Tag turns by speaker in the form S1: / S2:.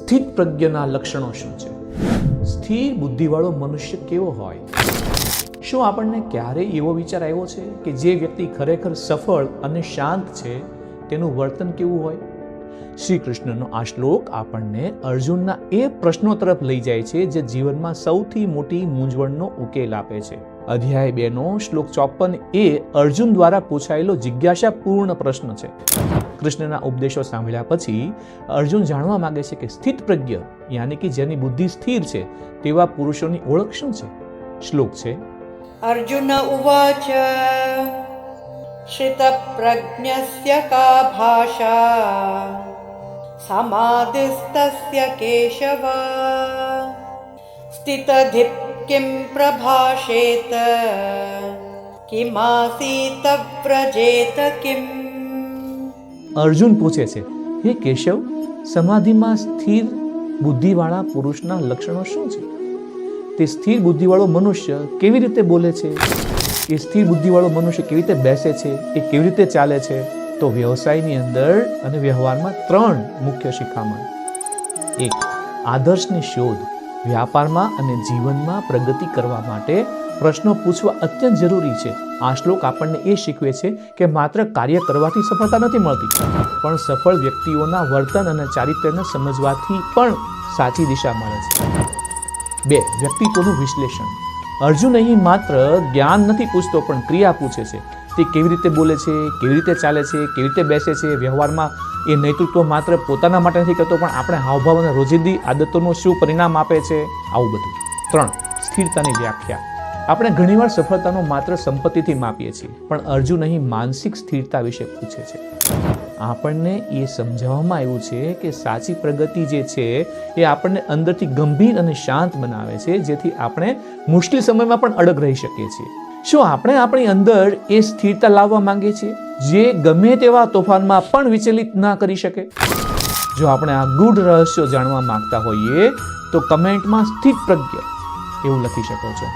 S1: સ્થિત પ્રજ્ઞના લક્ષણો શું છે? સ્થિર બુદ્ધિવાળો મનુષ્ય કેવો હોય? શું આપણને ક્યારેય એવો વિચાર આવ્યો છે કે જે વ્યક્તિ ખરેખર સફળ અને શાંત છે તેનું વર્તન કેવું હોય? શ્રી કૃષ્ણનો આ શ્લોક આપણને અર્જુનના એ પ્રશ્નો તરફ લઈ જાય છે જે જીવનમાં સૌથી મોટી મૂંઝવણનો ઉકેલ આપે છે. અધ્યાય 2 નો શ્લોક 54 એ અર્જુન દ્વારા પૂછાયેલો જિજ્ઞાસાપૂર્ણ પ્રશ્ન છે. કૃષ્ણના ઉપદેશો સાંભળ્યા પછી અર્જુન જાણવા માંગે છે કે સ્થિત પ્રજ્ઞ યાની કે જેની બુદ્ધિ સ્થિર છે તેવા પુરુષોની ઓળખ શું છે. શ્લોક છે:
S2: અર્જુન ઉવાચ શ્રિતપ્રજ્ઞસ્ય કા ભાષા સમાધિસ્તસ્ય કેશવ સ્થિતધિપ કિમ પ્રભાષેત કિમાસીત વ્રજેત કિમ.
S1: અર્જુન પૂછે છે, હે કેશવ, સમાધિમાં સ્થિર બુદ્ધિવાળા પુરુષના લક્ષણો શું છે? તે સ્થિર બુદ્ધિવાળો મનુષ્ય કેવી રીતે બોલે છે? એ સ્થિર બુદ્ધિવાળો મનુષ્ય કેવી રીતે બેસે છે? એ કેવી રીતે ચાલે છે? તો વ્યવસાયની અંદર અને વ્યવહારમાં 3 મુખ્ય શિખામણ. 1. આદર્શની શોધ. વ્યાપારમાં અને જીવનમાં પ્રગતિ કરવા માટે પ્રશ્નો પૂછવા અત્યંત જરૂરી છે. આ શ્લોક આપણને એ શીખવે છે કે માત્ર કાર્ય કરવાથી સફળતા નથી મળતી, પણ સફળ વ્યક્તિઓના વર્તન અને ચારિત્ર્યને સમજવાથી પણ સાચી દિશા મળે છે. 2. વ્યક્તિત્વનું વિશ્લેષણ. અર્જુન અહીં માત્ર જ્ઞાન નથી પૂછતો, પણ ક્રિયા પૂછે છે. તે કેવી રીતે બોલે છે, કેવી રીતે ચાલે છે, કેવી રીતે બેસે છે, વ્યવહારમાં એ નેતૃત્વ માત્ર પોતાના માટે નથી કરતો, પણ આપણે હાવભાવ અને રોજિંદી આદતોનું શું પરિણામ આપે છે, આવું બધું. 3. સ્થિરતાની વ્યાખ્યા. આપણે ઘણીવાર સફળતાનો માત્ર સંપત્તિથી માપીએ છીએ, પણ અર્જુન અહીં માનસિક સ્થિરતા વિશે પૂછે છે. આપણને એ સમજાવવામાં આવ્યું છે કે સાચી પ્રગતિ જે છે એ આપણને અંદરથી ગંભીર અને શાંત બનાવે છે, જેથી આપણે મુશ્કેલ સમયમાં પણ અડગ રહી શકીએ છીએ. શું આપણે આપણી અંદર એ સ્થિરતા લાવવા માંગીએ છીએ જે ગમે તેવા તોફાનમાં પણ વિચલિત ના કરી શકે? જો આપણે આ ગૂઢ રહસ્યો જાણવા માંગતા હોઈએ તો કમેન્ટમાં સ્થિત પ્રજ્ઞ એવું લખી શકો છો.